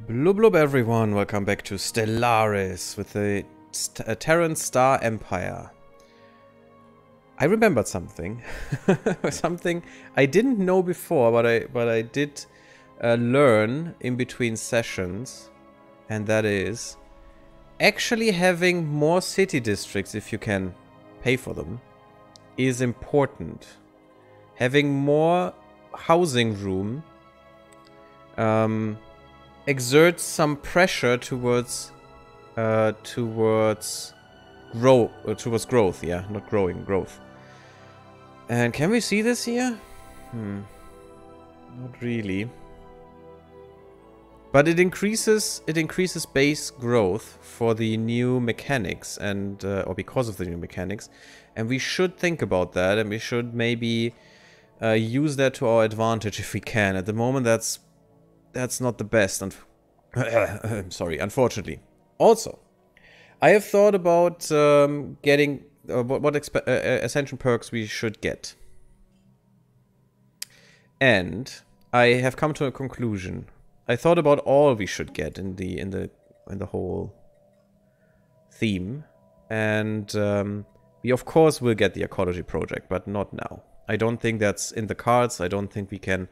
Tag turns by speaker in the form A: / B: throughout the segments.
A: Blub blub everyone, welcome back to Stellaris with the Terran Star Empire. I remembered something. Something I didn't know before, but I did learn in between sessions, and that is actually having more city districts, if you can pay for them, is important. Having more housing room exerts some pressure towards growth, yeah, not growing, growth. And can we see this here? Not really. But it increases base growth for the new mechanics and or because of the new mechanics, and we should think about that, and we should maybe use that to our advantage if we can. At the moment, that's not the best. Sorry, unfortunately. Also, I have thought about getting what ascension perks we should get, and I have come to a conclusion. I thought about all we should get in the whole theme, and we of course will get the ecology project, but not now. I don't think that's in the cards. I don't think we can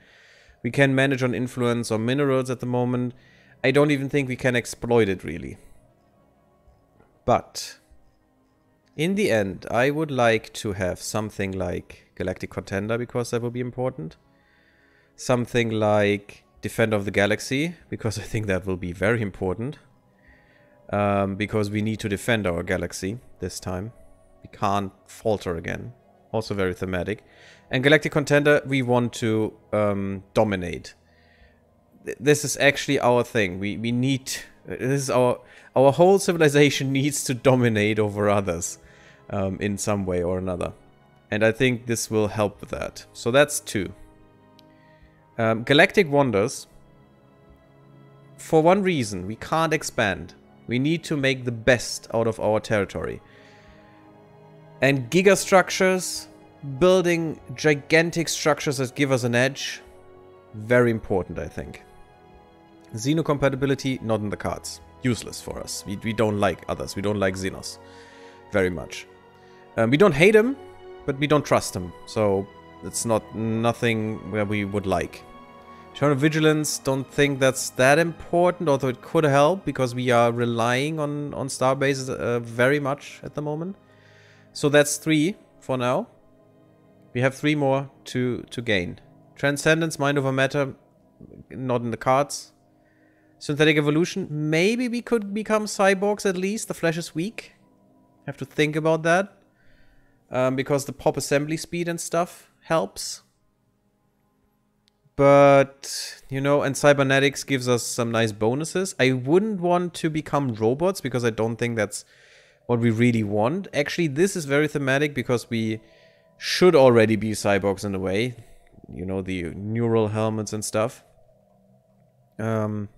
A: manage on influence or minerals at the moment. I don't even think we can exploit it really. But in the end, I would like to have something like Galactic Contender, because that will be important. Something like Defender of the Galaxy, because I think that will be very important. Because we need to defend our galaxy this time. We can't falter again. Also very thematic. And Galactic Contender, we want to dominate. This is actually our thing. We need... This is our whole civilization needs to dominate over others in some way or another. And I think this will help with that. So that's 2. Galactic Wonders. For one reason, we can't expand. We need to make the best out of our territory. And gigastructures, building gigantic structures that give us an edge, very important, I think. Xenocompatibility, not in the cards. Useless for us. We don't like others. We don't like Xenos very much. We don't hate him, but we don't trust him. So it's nothing where we would like. Eternal Vigilance, don't think that's that important, although it could help, because we are relying on star bases very much at the moment. So that's 3 for now. We have 3 more to gain. Transcendence, Mind over Matter, not in the cards. Synthetic Evolution, maybe we could become cyborgs at least. The flesh is weak. Have to think about that. Because the pop assembly speed and stuff helps. But, you know, and cybernetics gives us some nice bonuses. I wouldn't want to become robots, because I don't think that's what we really want. Actually, this is very thematic, because we should already be cyborgs in a way. You know, the neural helmets and stuff. Since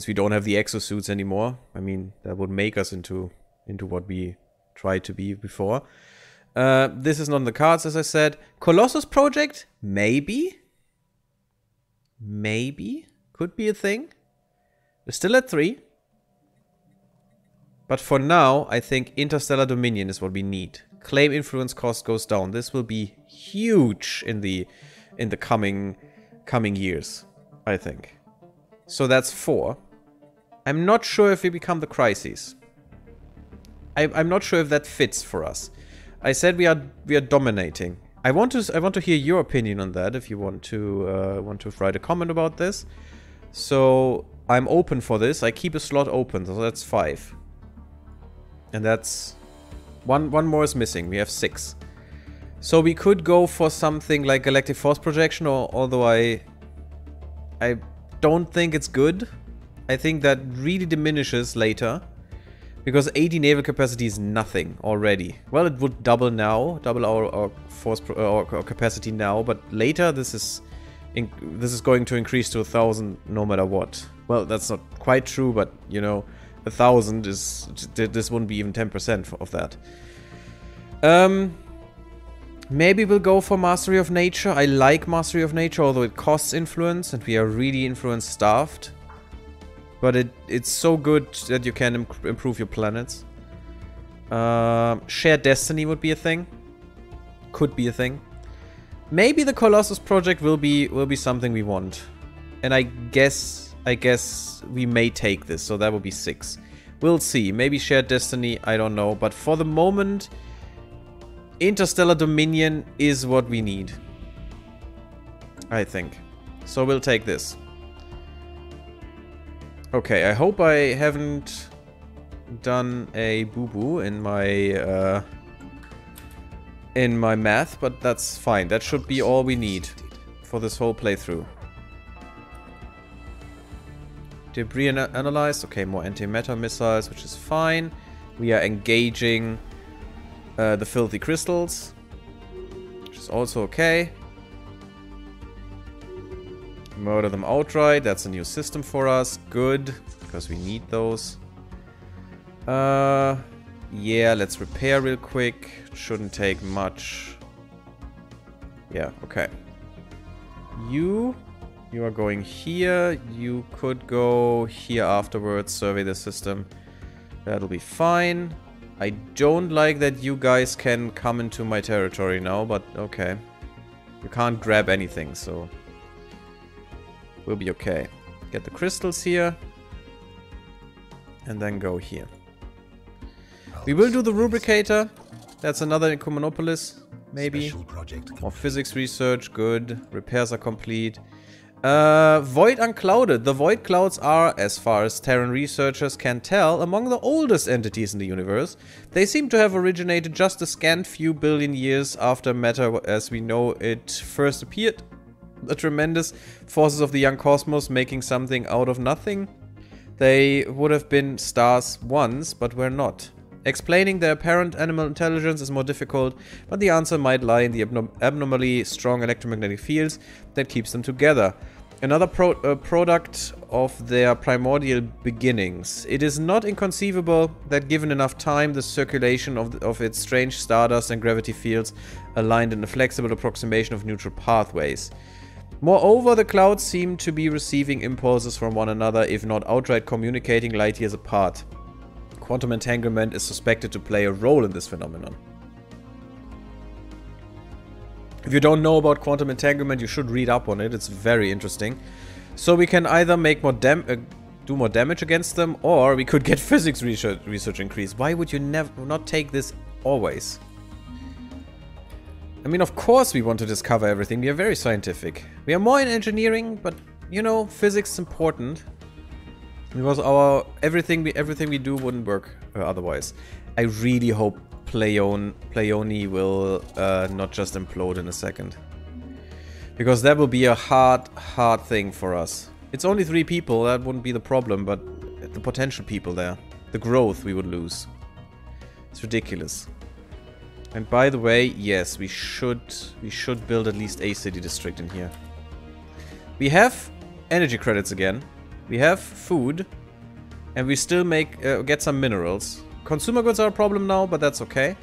A: we don't have the exosuits anymore. I mean, that would make us into what we tried to be before. This is not in the cards, as I said. Colossus Project? Maybe. Maybe. Could be a thing. We're still at 3. But for now, I think Interstellar Dominion is what we need. Claim influence cost goes down. This will be huge in the coming years, I think. So that's 4. I'm not sure if we become the Crises. I'm not sure if that fits for us. I said we are dominating. I want to hear your opinion on that. If you want to write a comment about this. So I'm open for this. I keep a slot open. So that's 5. And that's one more is missing. We have 6. So we could go for something like Galactic Force Projection, although I don't think it's good. I think that really diminishes later, because 80 naval capacity is nothing already. Well, it would double now, double our force our capacity now, but later this is going to increase to 1,000 no matter what. Well, that's not quite true, but you know, 1,000 is this wouldn't be even 10% of that. Maybe we'll go for Mastery of Nature. I like Mastery of Nature, although it costs influence, and we are really influence starved. But it's so good that you can improve your planets. Shared destiny would be a thing. Could be a thing. Maybe the Colossus project will be something we want. And I guess we may take this, so that will be 6. We'll see. Maybe shared destiny, I don't know. But for the moment, interstellar dominion is what we need. I think. So we'll take this. Okay, I hope I haven't done a boo-boo in my math, but that's fine. That should be all we need for this whole playthrough. Debris analyzed. Okay, more antimatter missiles, which is fine. We are engaging the filthy crystals, which is also okay. Murder them outright. That's a new system for us. Good, because we need those. Yeah, let's repair real quick. Shouldn't take much. Yeah, okay. You are going here. You could go here afterwards, survey the system. That'll be fine. I don't like that you guys can come into my territory now, but okay. You can't grab anything, so we'll be okay. Get the crystals here. And then go here. We will do the Rubricator. That's another Incommonopolis, maybe. More physics research, good. Repairs are complete. Void Unclouded. The Void Clouds are, as far as Terran researchers can tell, among the oldest entities in the universe. They seem to have originated just a scant few billion years after matter as we know it first appeared. The tremendous forces of the young cosmos making something out of nothing. They would have been stars once, but were not. Explaining their apparent animal intelligence is more difficult, but the answer might lie in the abnormally strong electromagnetic fields that keeps them together. Another product of their primordial beginnings. It is not inconceivable that given enough time, the circulation of its strange stardust and gravity fields aligned in a flexible approximation of neutral pathways. Moreover, the clouds seem to be receiving impulses from one another, if not outright communicating light years apart. Quantum entanglement is suspected to play a role in this phenomenon. If you don't know about quantum entanglement, you should read up on it. It's very interesting. So we can either make more do more damage against them, or we could get physics research increase. Why would you not take this always? I mean, of course we want to discover everything. We are very scientific. We are more in engineering, but you know, physics is important. Because everything we do wouldn't work otherwise. I really hope Pleione will not just implode in a second. Because that will be a hard thing for us. It's only 3 people, that wouldn't be the problem, but the potential people there. The growth we would lose. It's ridiculous. And by the way, yes, we should build at least a city district in here. We have energy credits again. We have food, and we still get some minerals. Consumer goods are a problem now, but that's okay.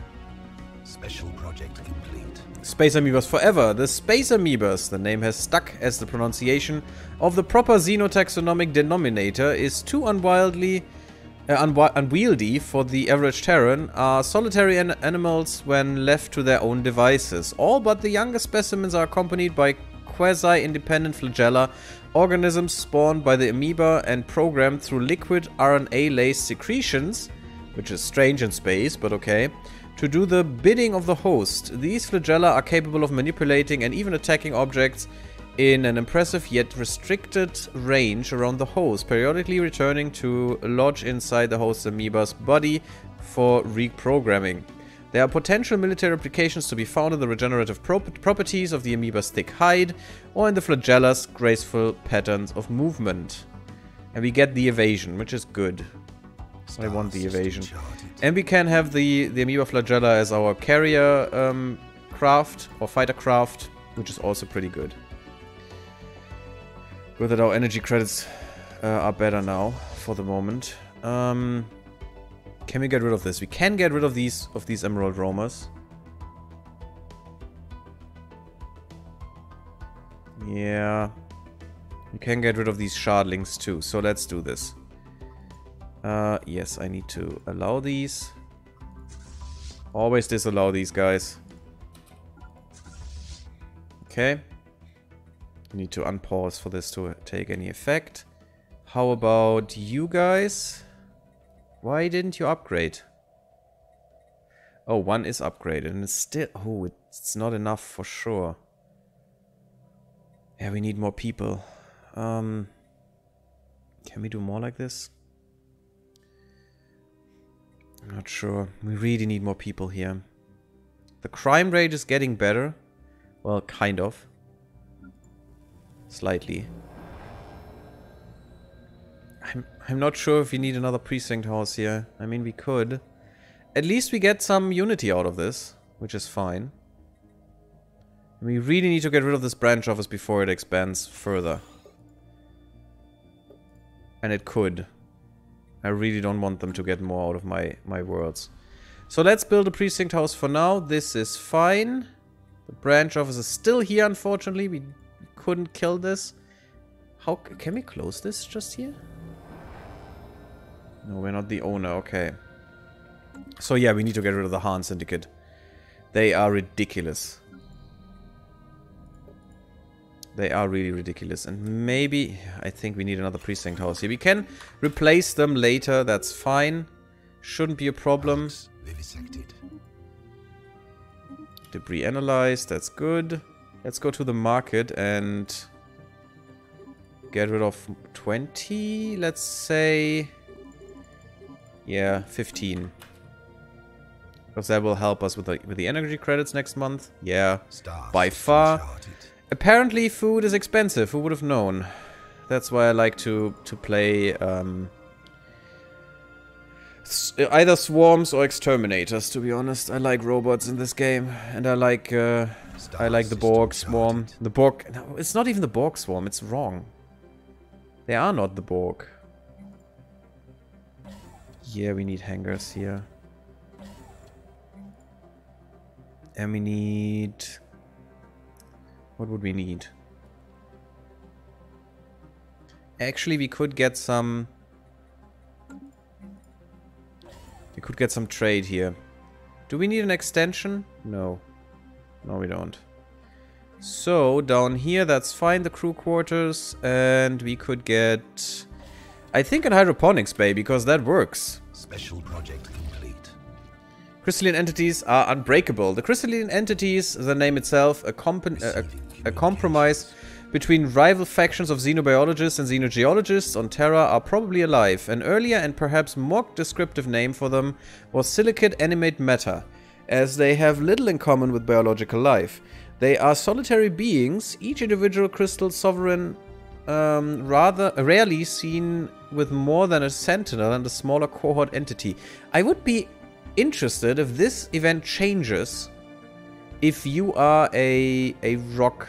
B: Special project complete.
A: Space Amoebas forever. The Space Amoebas, the name has stuck as the pronunciation of the proper xenotaxonomic denominator, is too unwieldy for the average Terran, are solitary animals when left to their own devices. All but the younger specimens are accompanied by quasi-independent flagella, organisms spawned by the amoeba and programmed through liquid RNA-laced secretions, which is strange in space, but okay, to do the bidding of the host. These flagella are capable of manipulating and even attacking objects in an impressive yet restricted range around the host, periodically returning to lodge inside the host's amoeba's body for reprogramming. There are potential military applications to be found in the regenerative properties of the amoeba's thick hide, or in the flagella's graceful patterns of movement. And we get the evasion, which is good. So I want the evasion. And we can have the amoeba flagella as our carrier craft, or fighter craft, which is also pretty good. Good that our energy credits are better now, for the moment. Can we get rid of this? We can get rid of these emerald roamers. Yeah. We can get rid of these shardlings too, so let's do this. Yes, I need to allow these. Always disallow these guys. Okay. Need to unpause for this to take any effect. How about you guys? Why didn't you upgrade? Oh, one is upgraded and it's still... Oh, it's not enough for sure. Yeah, we need more people. Can we do more like this? I'm not sure. We really need more people here. The crime rate is getting better. Well, kind of. Slightly. I'm not sure if we need another precinct house here. I mean, we could. At least we get some unity out of this, which is fine. We really need to get rid of this branch office before it expands further. And it could. I really don't want them to get more out of my worlds. So let's build a precinct house for now. This is fine. The branch office is still here, unfortunately. We couldn't kill this. How can we close this just here? No, we're not the owner. Okay. So yeah, we need to get rid of the Han Syndicate. They are ridiculous. They are really ridiculous. And maybe... I think we need another precinct house here. We can replace them later. That's fine. Shouldn't be a problem. Debris analyzed. That's good. Let's go to the market and... get rid of 20. Let's say... yeah, 15. Because that will help us with the energy credits next month. Yeah, by far. Apparently food is expensive. Who would have known? That's why I like to play either swarms or exterminators, to be honest. I like robots in this game. And I like the Borg swarm. The Borg... No, it's not even the Borg swarm. It's wrong. They are not the Borg. Yeah, we need hangars here. And we need... what would we need? Actually, we could get some... we could get some trade here. Do we need an extension? No. No, we don't. So, down here, that's fine, the crew quarters. And we could get... I think an hydroponics bay, because that works.
B: Special project complete.
A: Crystalline entities are unbreakable. The crystalline entities, the name itself, a compromise between rival factions of xenobiologists and xenogeologists on Terra, are probably alive. An earlier and perhaps more descriptive name for them was silicate animate matter, as they have little in common with biological life. They are solitary beings, each individual crystal sovereign, rather rarely seen with more than a sentinel and a smaller cohort entity. I would be interested if this event changes if you are a rock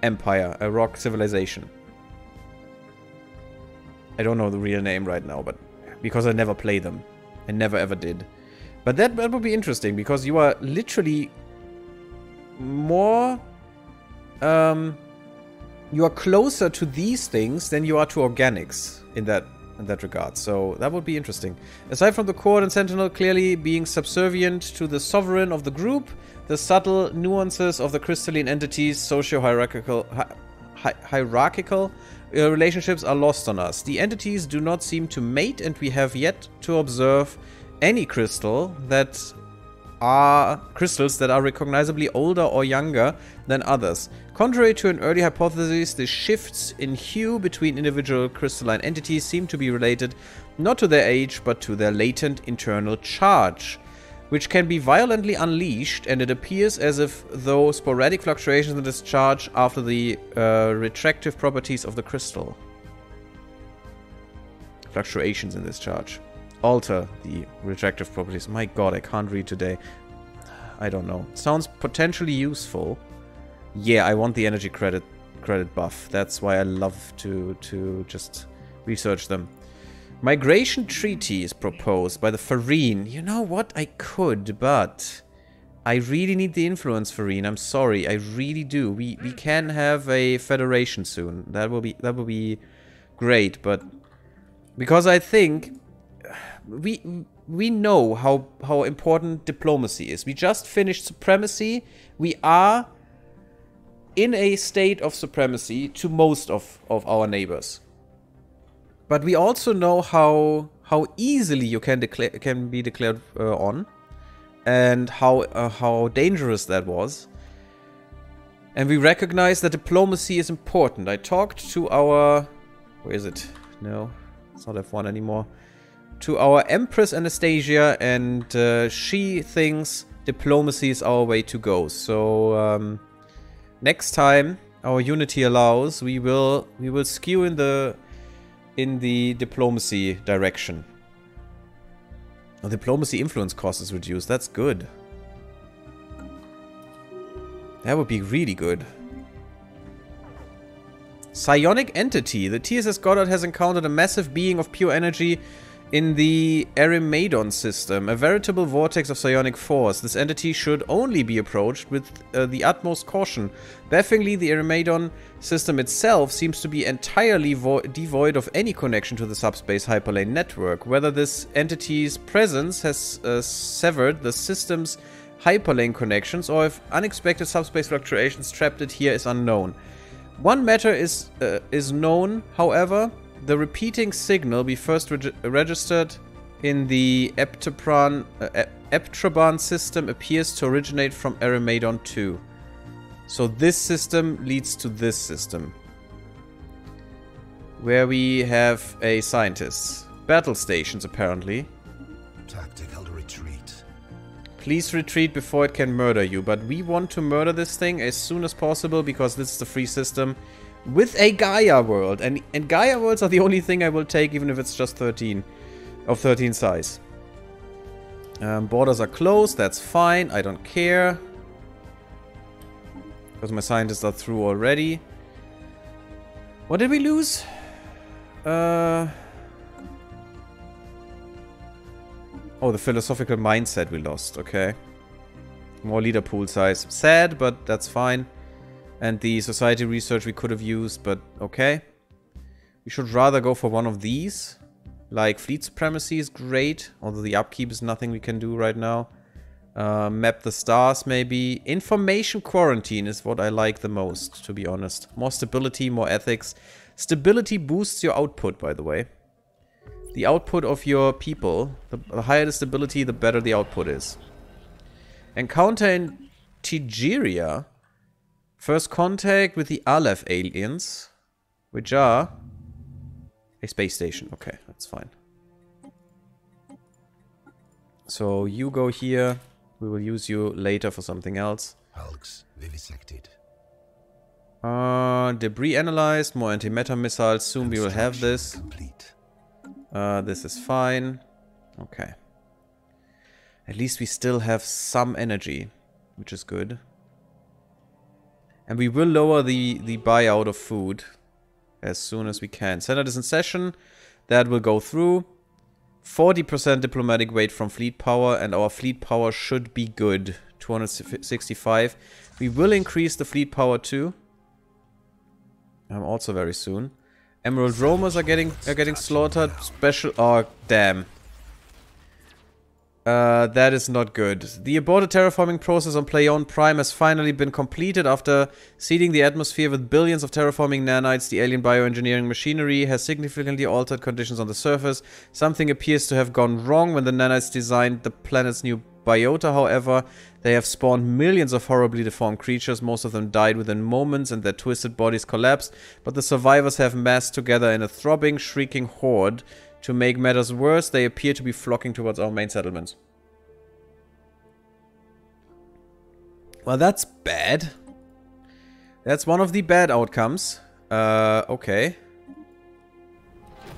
A: empire, a rock civilization. I don't know the real name right now, but because I never play them. I never ever did. But that would be interesting, because you are literally more... you are closer to these things than you are to organics in that regard. So that would be interesting. Aside from the Court and Sentinel clearly being subservient to the sovereign of the group, the subtle nuances of the crystalline entities' socio-hierarchical relationships are lost on us. The entities do not seem to mate, and we have yet to observe any crystals that are recognizably older or younger than others. Contrary to an early hypothesis, the shifts in hue between individual crystalline entities seem to be related not to their age, but to their latent internal charge, which can be violently unleashed, and it appears as if though sporadic fluctuations in this charge after the retractive properties of the crystal. Fluctuations in this charge alter the retractive properties. My god, I can't read today. I don't know. Sounds potentially useful. Yeah, I want the energy credit buff. That's why I love to just research them. Migration treaty is proposed by the Farine. You know what? I could, but I really need the influence, Farine. I'm sorry, I really do. We can have a federation soon. That will be great, but Because I think we know how important diplomacy is. We just finished supremacy. We are in a state of supremacy to most of our neighbors. But we also know how easily you can be declared on, and how dangerous that was. And we recognize that diplomacy is important. I talked to our... Where is it? No, it's not F1 anymore. To our Empress Anastasia, and she thinks diplomacy is our way to go. So next time our unity allows, we will skew in the diplomacy direction. Oh, diplomacy influence cost is reduced. That's good. That would be really good. Psionic entity. The TSS Goddard has encountered a massive being of pure energy in the Erimedon system, a veritable vortex of psionic force. This entity should only be approached with the utmost caution. Bafflingly, the Erimedon system itself seems to be entirely devoid of any connection to the subspace hyperlane network. Whether this entity's presence has severed the system's hyperlane connections, or if unexpected subspace fluctuations trapped it here, is unknown. One matter is known, however. The repeating signal we first registered in the Eptraban system appears to originate from Erimedon 2. So this system leads to this system, where we have a scientist. Battle stations, apparently.
B: Tactical retreat.
A: Please retreat before it can murder you. But we want to murder this thing as soon as possible, because this is the free system. With a Gaia world. And Gaia worlds are the only thing I will take, even if it's just 13. Of 13 size. Borders are closed. That's fine. I don't care. Because my scientists are through already. What did we lose? Oh, the philosophical mindset we lost. Okay. More leader pool size. Sad, but that's fine. And the society research we could have used, but okay. We should rather go for one of these. Like, fleet supremacy is great, although the upkeep is nothing we can do right now. Map the stars, maybe. Information quarantine is what I like the most, to be honest. More stability, more ethics. Stability boosts your output, by the way. The output of your people, the higher the stability, the better the output is. Encounter in Tigeria. First contact with the Aleph aliens, which are a space station. Okay, that's fine. So you go here. We will use you later for something else.
B: Hulks vivisected.
A: Debris analyzed. More antimatter missiles. Soon we will have this.
B: Complete.
A: This is fine. Okay. At least we still have some energy, which is good. And we will lower the buyout of food as soon as we can. Senate is in session. That will go through. 40% diplomatic weight from fleet power, and our fleet power should be good. 265. We will increase the fleet power too. Also very soon. Emerald roamers are getting slaughtered. Special. Oh damn. That is not good. The aborted terraforming process on Playon Prime has finally been completed. After seeding the atmosphere with billions of terraforming nanites, the alien bioengineering machinery has significantly altered conditions on the surface. Something appears to have gone wrong when the nanites designed the planet's new biota, however. They have spawned millions of horribly deformed creatures. Most of them died within moments and their twisted bodies collapsed. But the survivors have massed together in a throbbing, shrieking horde. To make matters worse, they appear to be flocking towards our main settlements. Well, that's bad. That's one of the bad outcomes. Okay.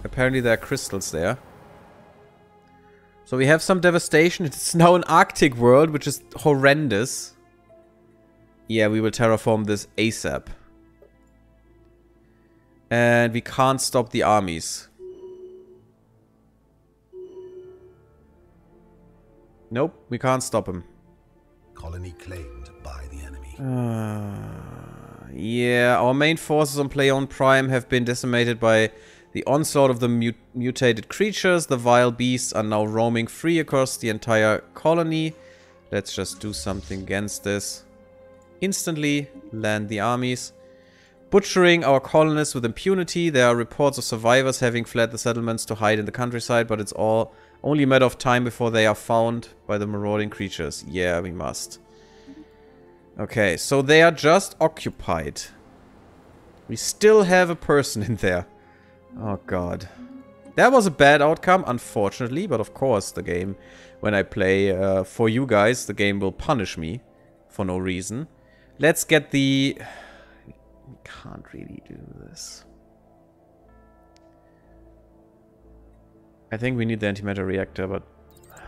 A: Apparently there are crystals there. So we have some devastation. It's now an Arctic world, which is horrendous. Yeah, we will terraform this ASAP. And we can't stop the armies. Nope, we can't stop him.
B: Colony claimed by the enemy.
A: Yeah, our main forces on Playon Prime have been decimated by The onslaught of the mutated creatures, the vile beasts are now roaming free across the entire colony. Let's just do something against this. Instantly land the armies. Butchering our colonists with impunity. There are reports of survivors having fled the settlements to hide in the countryside, but it's only a matter of time before they are found by the marauding creatures. Yeah, we must. Okay, so they are just occupied. We still have a person in there. Oh god. That was a bad outcome, unfortunately, but of course the game, when I play for you guys, the game will punish me for no reason. Let's get the... We can't really do this. I think we need the antimatter reactor, but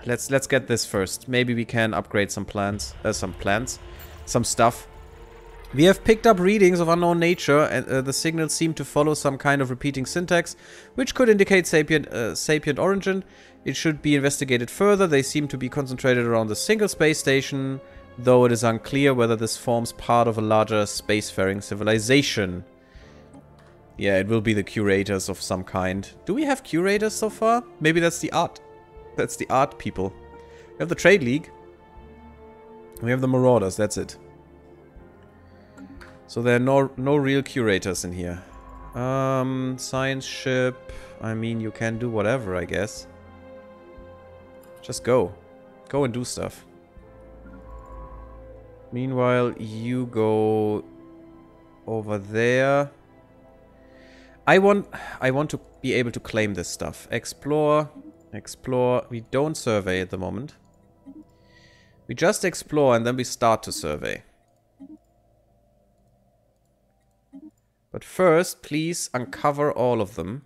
A: let's get this first. Maybe we can upgrade some plants, some stuff. We have picked up readings of unknown nature, and the signals seem to follow some kind of repeating syntax, which could indicate sapient origin. It should be investigated further. They seem to be concentrated around a single space station, though it is unclear whether this forms part of a larger spacefaring civilization. Yeah, it will be the curators of some kind. Do we have curators so far? Maybe that's the art. That's the art people. We have the Trade League. We have the Marauders, that's it. So there are no real curators in here. Science ship. I mean, you can do whatever, I guess. Just go. Go and do stuff. Meanwhile, you go over there. I want to be able to claim this stuff. Explore. Explore. We don't survey at the moment. We just explore and then we start to survey. But first, please uncover all of them.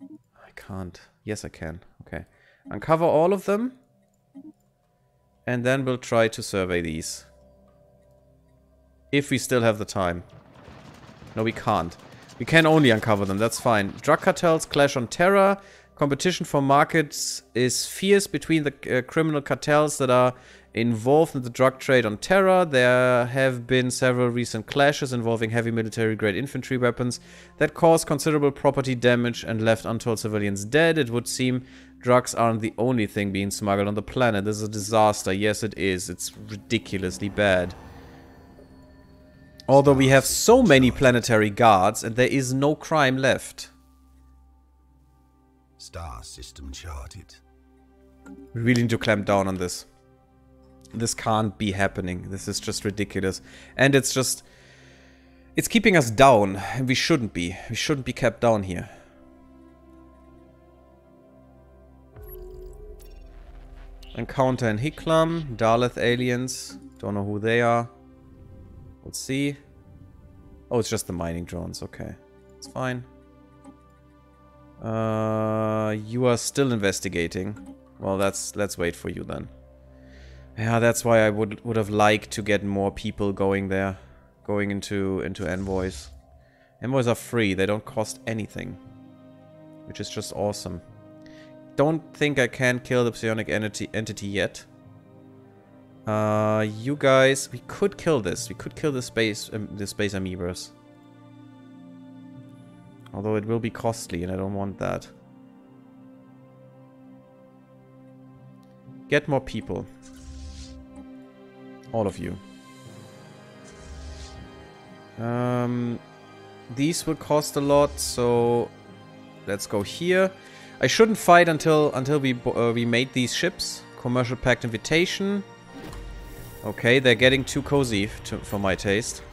A: I can't. Yes, I can. Okay. Uncover all of them. And then we'll try to survey these. If we still have the time. No, we can't. We can only uncover them, that's fine. Drug cartels clash on Terra. Competition for markets is fierce between the criminal cartels that are involved in the drug trade on Terra. There have been several recent clashes involving heavy military-grade infantry weapons that caused considerable property damage and left untold civilians dead. It would seem drugs aren't the only thing being smuggled on the planet. This is a disaster. Yes, it is. It's ridiculously bad. Although we have so many planetary guards and there is no crime left.
B: Star system charted.
A: We really need to clamp down on this. This can't be happening. This is just ridiculous. And it's just... It's keeping us down. And we shouldn't be. We shouldn't be kept down here. Encounter in Hiklam. Daleth aliens. Don't know who they are. Let's see. Oh, it's just the mining drones. Okay. It's fine. You are still investigating. Well, let's wait for you then. Yeah, that's why I would have liked to get more people going there. Going into envoys. Envoys are free, they don't cost anything. Which is just awesome. Don't think I can kill the psionic entity yet. You guys, we could kill this. We could kill the space amoebas. Although it will be costly and I don't want that. Get more people. All of you. These will cost a lot, so let's go here. I shouldn't fight until we made these ships. Commercial Pact Invitation. Okay, they're getting too cozy for my taste.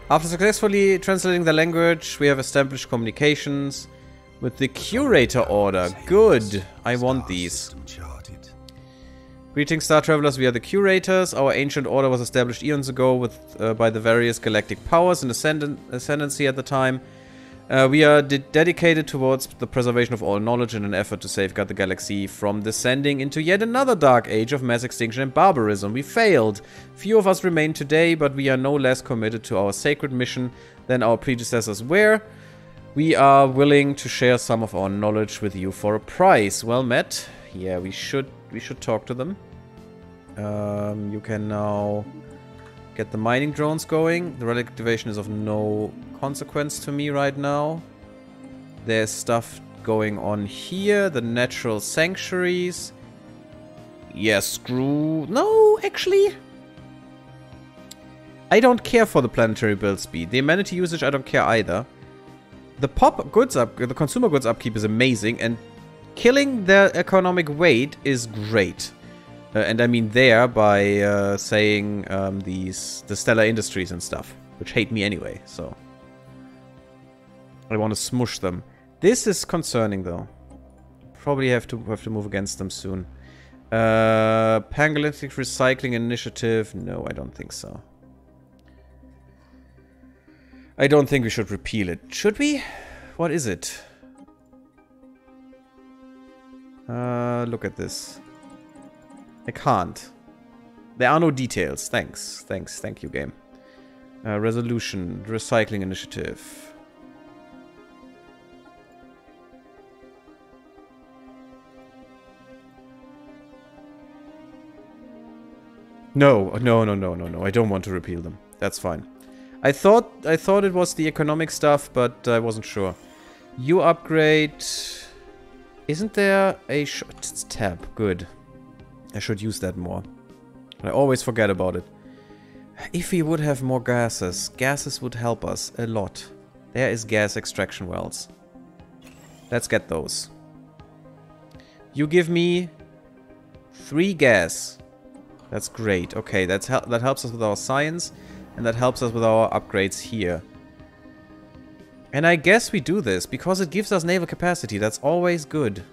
A: After successfully translating the language, we have established communications with the Curator Order. Good. I want these. Greetings, Star Travelers. We are the Curators. Our ancient order was established eons ago by the various galactic powers in ascendancy at the time. We are dedicated towards the preservation of all knowledge in an effort to safeguard the galaxy from descending into yet another dark age of mass extinction and barbarism. We failed. Few of us remain today, but we are no less committed to our sacred mission than our predecessors were. We are willing to share some of our knowledge with you for a price. Well met. Yeah, we should talk to them. You can now Get the mining drones going. The relic activation is of no consequence to me right now. There's stuff going on here. The natural sanctuaries. Yes, screw... No, actually... I don't care for the planetary build speed. The amenity usage, I don't care either. The the consumer goods upkeep is amazing, and killing their economic weight is great. And I mean there by saying the stellar industries and stuff, which hate me anyway, so I want to smush them. This is concerning though. Probably have to move against them soon. Pangalactic Recycling Initiative. No, I don't think so. I don't think we should repeal it. Should we? What is it? Look at this. I can't. There are no details. Thanks. Thanks. Thank you, game. Resolution. Recycling Initiative. No. I don't want to repeal them. That's fine. I thought it was the economic stuff, but I wasn't sure. You upgrade... Isn't there a... It's tab. Good. I should use that more. I always forget about it. If we would have more gases, gases would help us a lot. There is gas extraction wells. Let's get those. You give me 3 gas. That's great. Okay, that helps us with our science, and that helps us with our upgrades here. And I guess we do this because it gives us naval capacity. That's always good.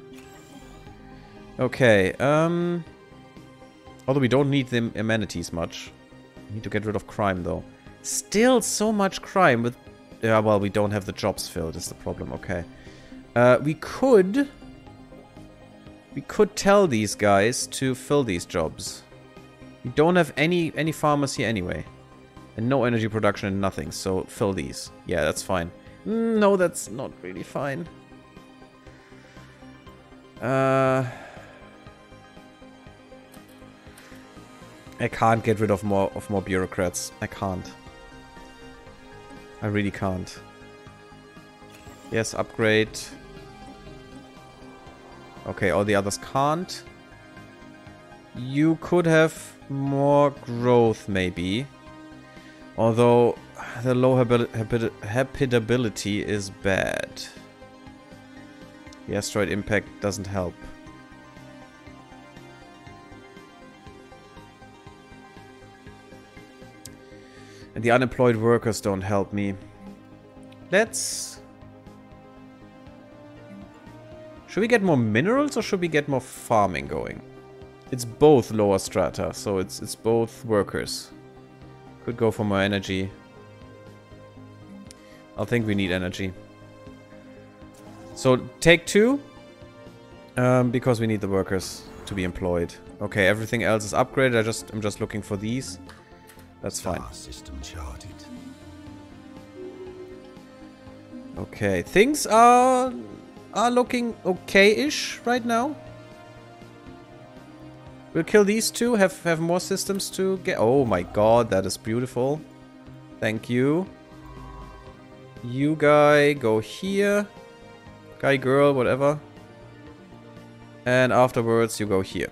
A: Okay, although we don't need the amenities much. We need to get rid of crime, though. Still so much crime with... Yeah, well, we don't have the jobs filled is the problem. Okay. We could tell these guys to fill these jobs. We don't have any farmers here anyway. And no energy production and nothing, so fill these. Yeah, that's fine. No, that's not really fine. I can't get rid of more bureaucrats. I can't. I really can't. Yes, upgrade. Okay, all the others can't. You could have more growth, maybe. Although, the low habitability is bad. The asteroid impact doesn't help. And the unemployed workers don't help me. Should we get more minerals or should we get more farming going? It's both lower strata, so it's both workers. Could go for more energy. I think we need energy. So take 2. Because we need the workers to be employed. Okay, everything else is upgraded. I'm just looking for these. That's fine.
B: System charted.
A: Okay, things are looking okay-ish right now. We'll kill these 2, have more systems to get... Oh my god, that is beautiful. Thank you. You guy, go here. Guy, girl, whatever. And afterwards, you go here.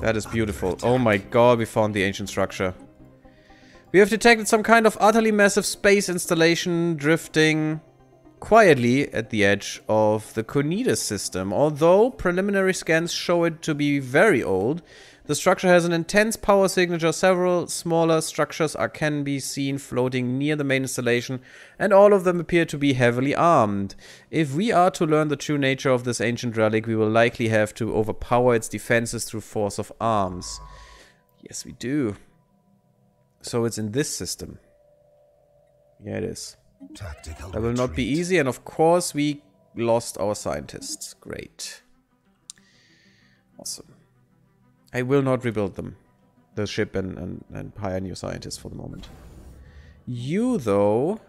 A: That is beautiful. Oh my god, we found the ancient structure. We have detected some kind of utterly massive space installation drifting quietly at the edge of the Conidas system. Although preliminary scans show it to be very old, the structure has an intense power signature. Several smaller structures can be seen floating near the main installation, and all of them appear to be heavily armed. If we are to learn the true nature of this ancient relic, we will likely have to overpower its defenses through force of arms. Yes, we do. So it's in this system. Yeah, it is. That will not be easy, and of course we lost our scientists. Great. Awesome. I will not rebuild them. The ship and hire new scientists for the moment. You, though...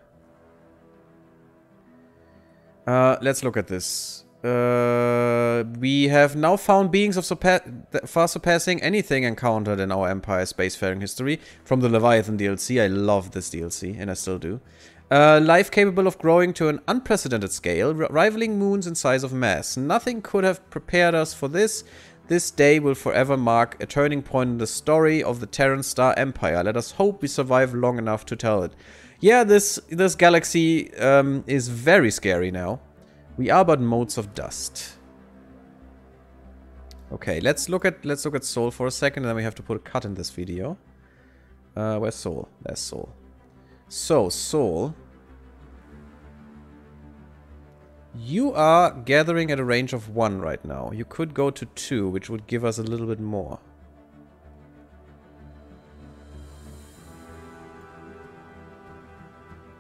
A: let's look at this. We have now found beings of far surpassing anything encountered in our Empire's spacefaring history. From the Leviathan DLC, I love this DLC, and I still do. Life capable of growing to an unprecedented scale, rivaling moons in size of mass. Nothing could have prepared us for this. This day will forever mark a turning point in the story of the Terran Star Empire. Let us hope we survive long enough to tell it. Yeah, this galaxy is very scary now. We are but motes of dust. Okay, let's look at Sol for a second, and then we have to put a cut in this video. Where's Sol? There's Sol. So, Sol, you are gathering at a range of 1 right now. You could go to 2, which would give us a little bit more.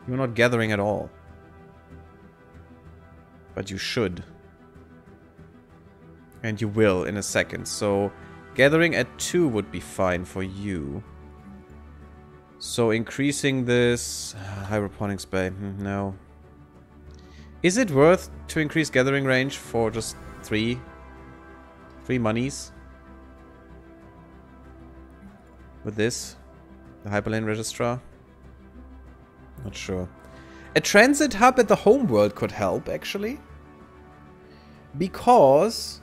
A: You're not gathering at all. But you should. And you will in a second. So, gathering at 2 would be fine for you. So increasing this hydroponics bay, no. Is it worth to increase gathering range for just 3 monies? With this? The Hyperlane Registrar? Not sure. A transit hub at the homeworld could help, actually. Because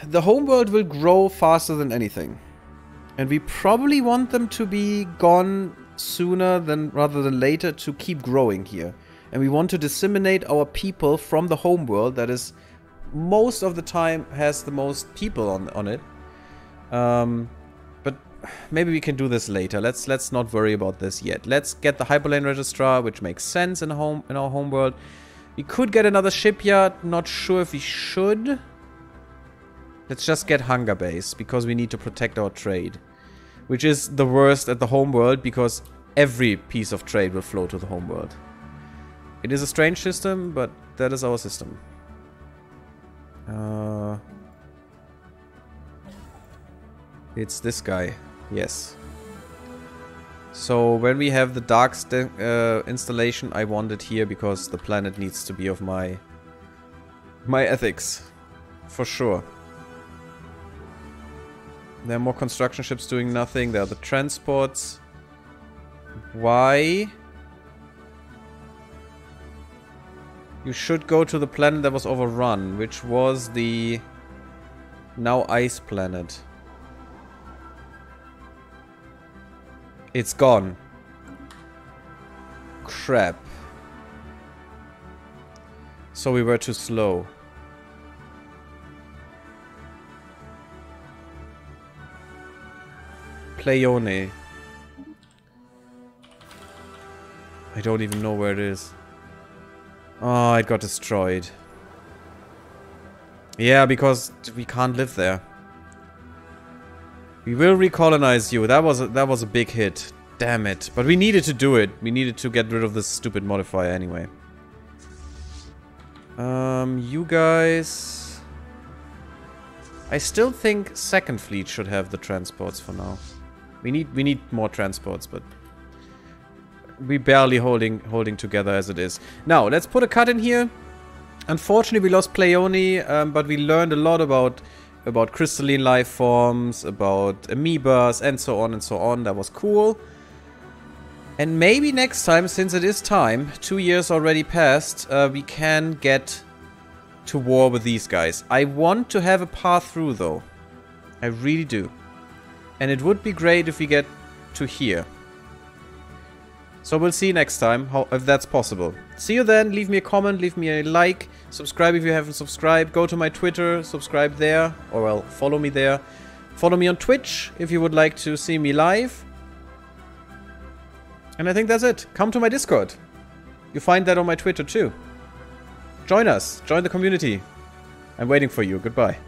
A: the homeworld will grow faster than anything. And we probably want them to be gone sooner rather than later to keep growing here. And we want to disseminate our people from the homeworld that is most of the time has the most people on it. But maybe we can do this later. Let's not worry about this yet. Let's get the Hyperlane Registrar, which makes sense in our homeworld. We could get another shipyard. Not sure if we should. Let's just get Hunger Base, because we need to protect our trade. Which is the worst at the homeworld, because every piece of trade will flow to the homeworld. It is a strange system, but that is our system. It's this guy. Yes. So when we have the dark installation, I want it here, because the planet needs to be of my ethics. For sure. There are more construction ships doing nothing. There are the transports. Why? You should go to the planet that was overrun, which was the now ice planet. It's gone. Crap. So we were too slow. Pleione. I don't even know where it is. Oh, it got destroyed. Yeah, because we can't live there. We will recolonize you. That was a big hit. Damn it. But we needed to do it. We needed to get rid of this stupid modifier anyway. You guys... I still think Second Fleet should have the transports for now. We need more transports, but we barely holding together as it is. Now, let's put a cut in here. Unfortunately, we lost Pleione, but we learned a lot about crystalline life forms, about amoebas, and so on and so on. That was cool. And maybe next time, since it is time, 2 years already passed, we can get to war with these guys. I want to have a path through, though. I really do. And it would be great if we get to here. So we'll see next time if that's possible. See you then. Leave me a comment, leave me a like, subscribe if you haven't subscribed. Go to my Twitter, subscribe there, or well, follow me there. Follow me on Twitch if you would like to see me live. And I think that's it. Come to my Discord. You find that on my Twitter too. Join us. Join the community. I'm waiting for you. Goodbye.